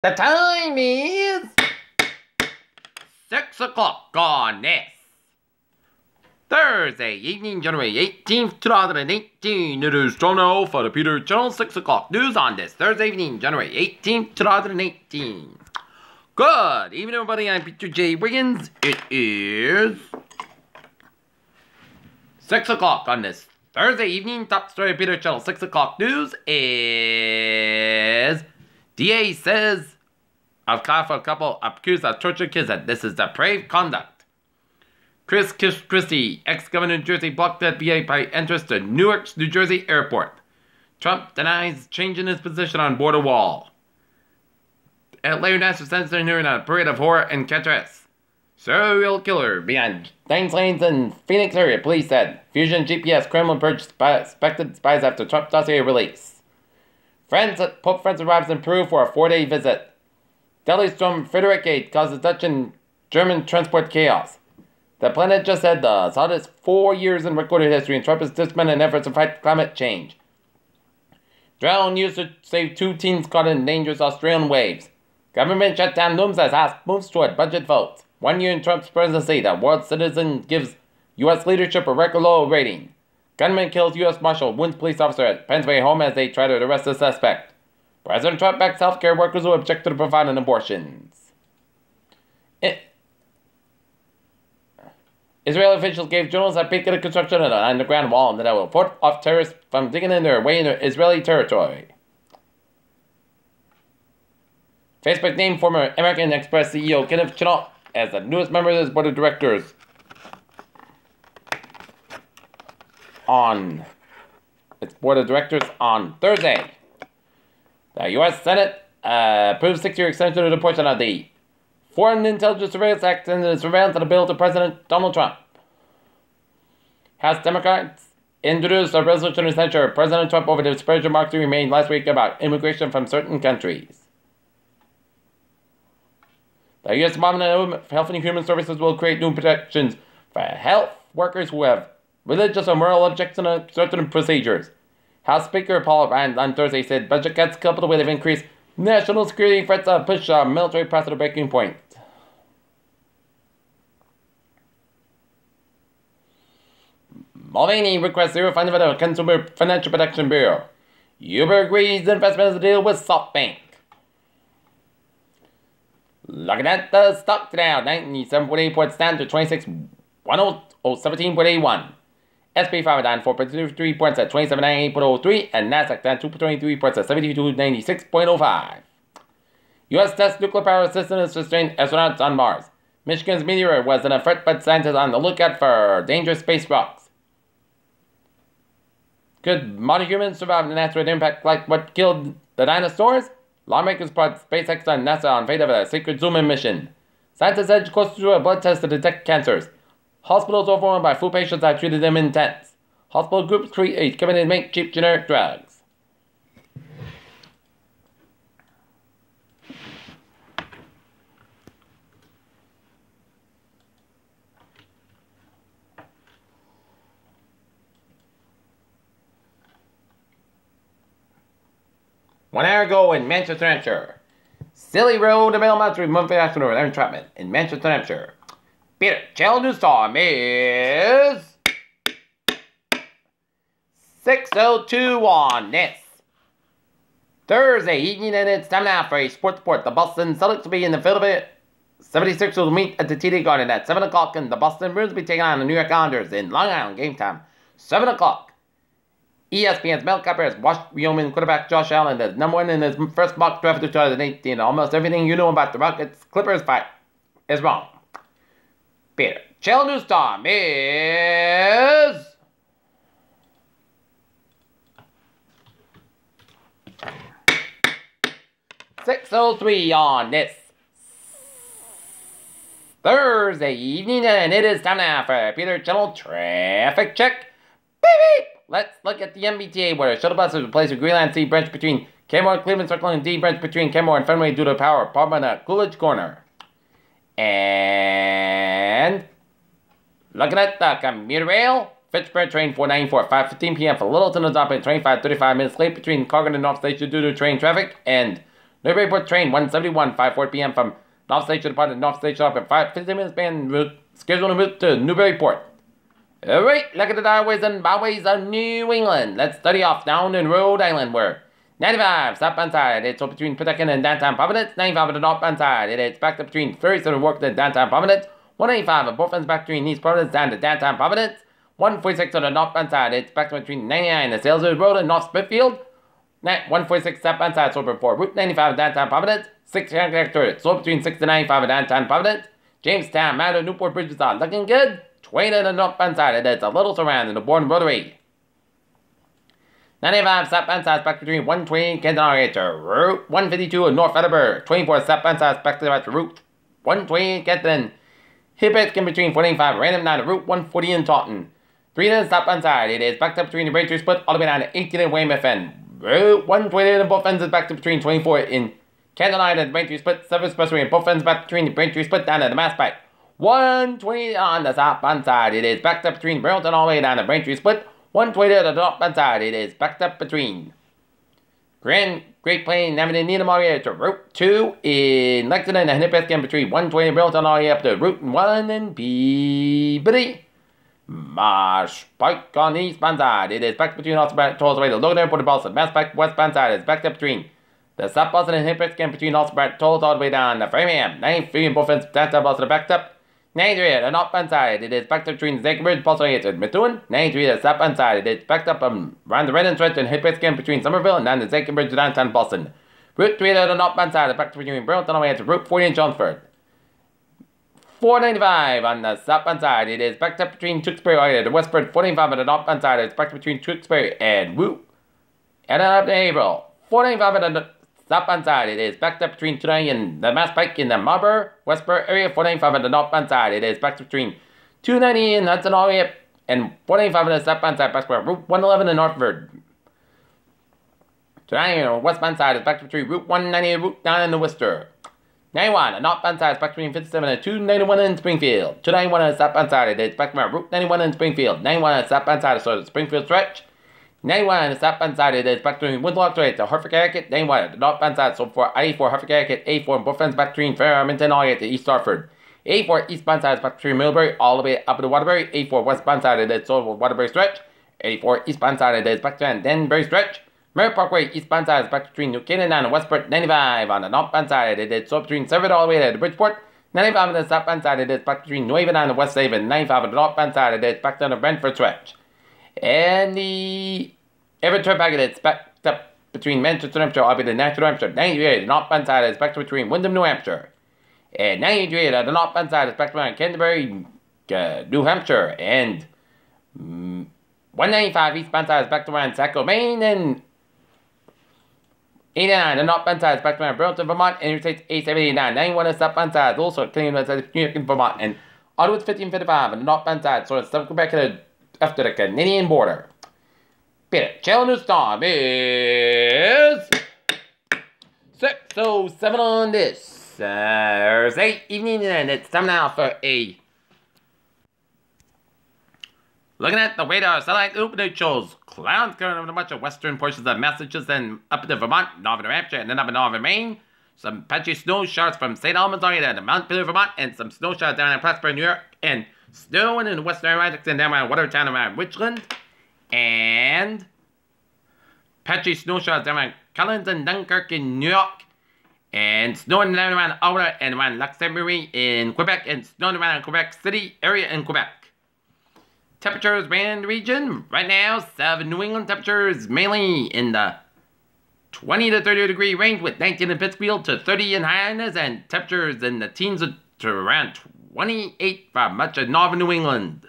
The time is 6 o'clock on this Thursday evening, January 18th, 2018. It is time now for the Peter Channel 6 o'clock news on this Thursday evening, January 18th, 2018. Good evening, everybody. I'm Peter J. Wiggins. It is 6 o'clock on this Thursday evening. Top story of Peter Channel 6 o'clock news is DA says of a couple accused of torture kids that this is depraved conduct. Chris Christie, ex-governor of New Jersey, blocked FBI by entrance to Newark, New Jersey airport. Trump denies changing his position on border wall. Atlanta National Sentencing hearing on a parade of horror and catch. Serial killer behind 9 lanes in Phoenix area, police said. Fusion GPS Kremlin purged suspected spies after Trump dossier release. Pope Francis arrives in Peru for a 4-day visit. Delhi storm Friedrich causes Dutch and German transport chaos. The planet just had the hottest 4 years in recorded history, and Trump is disbanded in efforts to fight climate change. Drone used to save 2 teens caught in dangerous Australian waves. Government shutdown looms as House moves toward budget votes. 1 year in Trump's presidency, the World Citizen gives U.S. leadership a record low rating. Gunman kills U.S. Marshal, wounds police officer at Pennsylvania home as they try to arrest the suspect. President Trump backs healthcare workers who object to providing abortions. Israeli officials gave journalists a peek at the construction of an underground wall that will put off terrorists from digging in their way into Israeli territory. Facebook named former American Express CEO Kenneth Chenault as the newest member of its board of directors on Thursday. The U.S. Senate approved 6-year extension of the portion of the Foreign Intelligence Surveillance Act and the surveillance of the bill to President Donald Trump. House Democrats introduced a resolution to censure President Trump over the disparaging remarks he made last week about immigration from certain countries. The U.S. Department of Health and Human Services will create new protections for health workers who have religious or moral objections to certain procedures. House Speaker Paul Ryan on Thursday said budget cuts coupled with increased national security threats push military past the breaking point. Mulvaney requests zero funding for the Consumer Financial Protection Bureau. Uber agrees investment deal with SoftBank. Looking at the stock today, 97.8 points down to 26,117.81. SP 5 down 4.23 points at 2798.03, and Nasdaq down 2.23 points at 7296.05. U.S. tests nuclear power system to sustain astronauts on Mars. Michigan's meteor was an effort, but scientists on the lookout for dangerous space rocks. Could modern humans survive an asteroid impact like what killed the dinosaurs? Lawmakers put SpaceX and NASA on fate of a secret Zoom mission. Scientists edge closer to a blood test to detect cancers. Hospitals overwhelmed by flu patients that treated them in tents. Hospital groups create committed to make cheap generic drugs. One hour ago in Manchester, New Hampshire. Silly Road to Belmont to monthly afternoon entrapment in Manchester, New Hampshire. Peter, channel news time is 6:02 on this Thursday evening, and it's time now for a sports report. The Boston Celtics will be in the Philadelphia 76ers will meet at the TD Garden at 7 o'clock, and the Boston Bruins will be taking on the New York Islanders in Long Island. Game time, 7 o'clock. ESPN's Mel Kiper has watched Wyoming quarterback Josh Allen as number 1 in his first mock draft of 2018. Almost everything you know about the Rockets Clippers fight is wrong. Peter, channel news time is 6:03 on this Thursday evening, and it is time now for Peter Channel traffic check. Beep beep. Let's look at the MBTA, where a shuttle bus is replaced with Greenland C branch between Kenmore and Cleveland Circle and D branch between Kenmore and Fenway due to power problem at Coolidge Corner. And looking at the commuter rail, Fitchburg train 494 at 5:15 p.m. for Littleton is up at train 5:35 minutes late between Concord and North Station due to train traffic, and Newburyport train 171, 5:04 p.m. from North Station departed North Station up at 5:15 minutes band route, scheduled route to Newburyport. Alright, look at the highways and byways of New England. Let's study off down in Rhode Island where 95 southbound side, it's up between Pawtucket and downtown Providence. 95 on the northbound side, it's back up between Ferry Center Walk and downtown Providence. 185 on both ends back between East Providence down to downtown Providence. 146 on the northbound side, it's back between 99 and Salesforce Road and North Smithfield. 146 southbound side, so before Route 95 downtown Providence. 6 hectares, so between 6 to 95 downtown Providence. Jamestown, Matter, Newport bridges are looking good. 20 on the northbound side, and it's a little surrounding the Bourne Rotary. 95 southbound side, back between 120 Canton to Route 152 in North Edinburgh. 24 southbound side, back to Route 120 Canton. Hibbett in between 45 Random down to Route 140 in Taunton. 3 on the southbound side, it is back up between the Braintree Split all the way down to 18 in Weymouth and Route 120 in both ends is back to between 24 in Canton and the Braintree Split. 7 Expressway in both ends back between the Braintree Split down to the Mass Pike. 120 on the southbound side, it is backed up between Burlington all the way down to Braintree Split. 120 on the northbound side, it is backed up between Great Plains, Avenue, Needham all the way to Route 2 in Lexington and Hennepin in between 120 and Burlington all the way up to Route 1 in Peabody. Marsh Pike on the eastbound side, it is backed between tolls away to Logan Airport and Boston. Mass Pike westbound side is backed up between the South Boston and Hennepin in between Alston tolls all the way down to Framingham. 93 in both ends, downtown Boston are backed up. 93 at the northbound side, it is backed up between Zanker Bridge, Boston and Methuen. 93 at the southbound side, it is backed up around the Red and Stretch and Hennepin between Somerville and down the Zanker Bridge to downtown Boston. Route 3 at the northbound side is backed up between Burlington all the way to Route 40 in Chelmsford. 495 on the southbound side, it is backed up between Tewksbury and Westford. 495 on the northbound side, it's backed up between Tewksbury and Route and up to April. 495 on the southbound side, it is backed up between 290 and the Mass Pike in the Marlborough, Westboro area. 495 on the northbound side, it is backed up between 290 and Hudson all the way up, and 495 on the southbound side, backed up Route 111 in Northford. 290 on the westbound side is backed up between Route 190 and Route 9 in the Worcester. 91 on the northbound side is backed between 57 and 291 in Springfield. 291 on the southbound side, it is backed from Route 91 in Springfield. 91 on the southbound side, so the Springfield stretch. 91 on the southbound side, it is back between Windlock to Hartford, Connecticut. 91 on the northbound side, so for I-84 Hartford, Connecticut. 84 in both ends back between Farmington all the way to East Hartford. 84 eastbound side is back between Middlebury all the way up to Waterbury. 84 westbound side, it is so Waterbury stretch. 84 eastbound side, it is back to Denbury stretch. Merritt Parkway eastbound side is back between New Canaan and Westport. 95 on the northbound side, it is so between Severn all the way to Bridgeport. 95 on the southbound side, it is back between New Haven and West Haven. 95 on the northbound side, it is back down the Brentford stretch. And the Everett Turnpike, it is backed up between Manchester, New Hampshire, all the way to Nashville, New Hampshire. 93 the northbound side is back between Windham, New Hampshire. And 93 on the northbound side is back between Canterbury, New Hampshire. And 195 eastbound side is back to around Saco, Maine. And 89, the northbound side is back to Burlington, Vermont, and Interstate 879. 91 on the southbound side, also clean New York and Vermont, and Ottawa's 1555 on the northbound side, so it's back after the Canadian border. Peter, Channel News Time is 6:07 on this Thursday evening, and it's time now for a looking at the radar satellite opening shows clouds covering over much of western portions of Massachusetts and up to Vermont, northern New Hampshire, and then up in northern Maine. Some patchy snow showers from St. Albans all the way down to Mount Pillar, Vermont, and some snow showers down in Plattsburgh, New York, and snowing in western Essex and down around Watertown around Richland, and patchy snow showers down around Collins and Dunkirk in New York, and snowing down around Ottawa and around Luxembourg in Quebec, and snowing around Quebec City area in Quebec. Temperatures around the region right now, southern New England temperatures mainly in the 20 to 30 degree range with 19 in Pittsfield to 30 in Hyannis, and temperatures in the teens to around 28 for much of northern New England.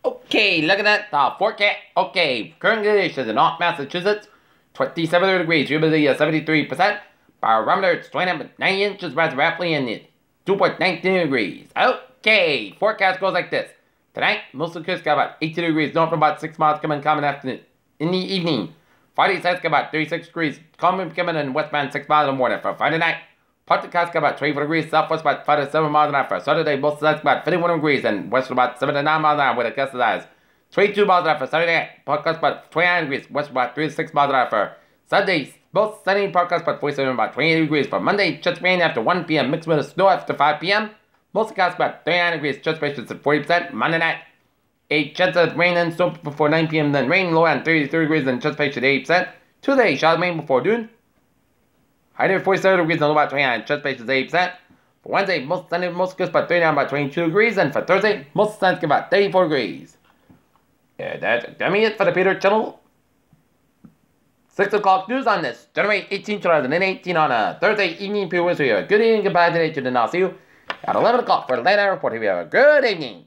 Okay, looking at the forecast. Okay, current conditions in North Massachusetts, 27 degrees, humidity of 73%, barometer it's 29 inches, roughly in the 2.19 degrees. Okay, forecast goes like this. Tonight, most of the coast got about 18 degrees, north from about 6 miles coming afternoon. In the evening, Friday, Saturday, about 36 degrees. Calm coming in westbound 6 miles in the morning. For Friday night, part of the Casca about 24 degrees. Southwest about 5 to 7 miles an hour. For Saturday, most sides about 51 degrees. And west about 7 to 9 miles an hour with a gust of eyes. 22 miles an hour for Saturday night. Podcast about 29 degrees. West about 3 to 6 miles an hour for Sunday. Both sunny podcast about 47 about 28 degrees. For Monday, just rain after 1 p.m. Mixed with snow after 5 p.m. Mostly cast about 39 degrees. Just patience at 40%. Monday night, a chance of rain and snow before 9 p.m. Then rain low at 33 degrees and just patient at 8%. Tuesday, showers rain before noon. High near 47 degrees and low about 29. Just patient at 8%. For Wednesday, most sunny, most good about 39 about 22 degrees. And for Thursday, most sunny about 34 degrees. Yeah, that's it for the Peter channel. 6 o'clock news on this, January 18, 2018 on a Thursday evening. People wish you a good evening, goodbye today, and I'll see you at 11 o'clock for the late hour report. Here we have a good evening.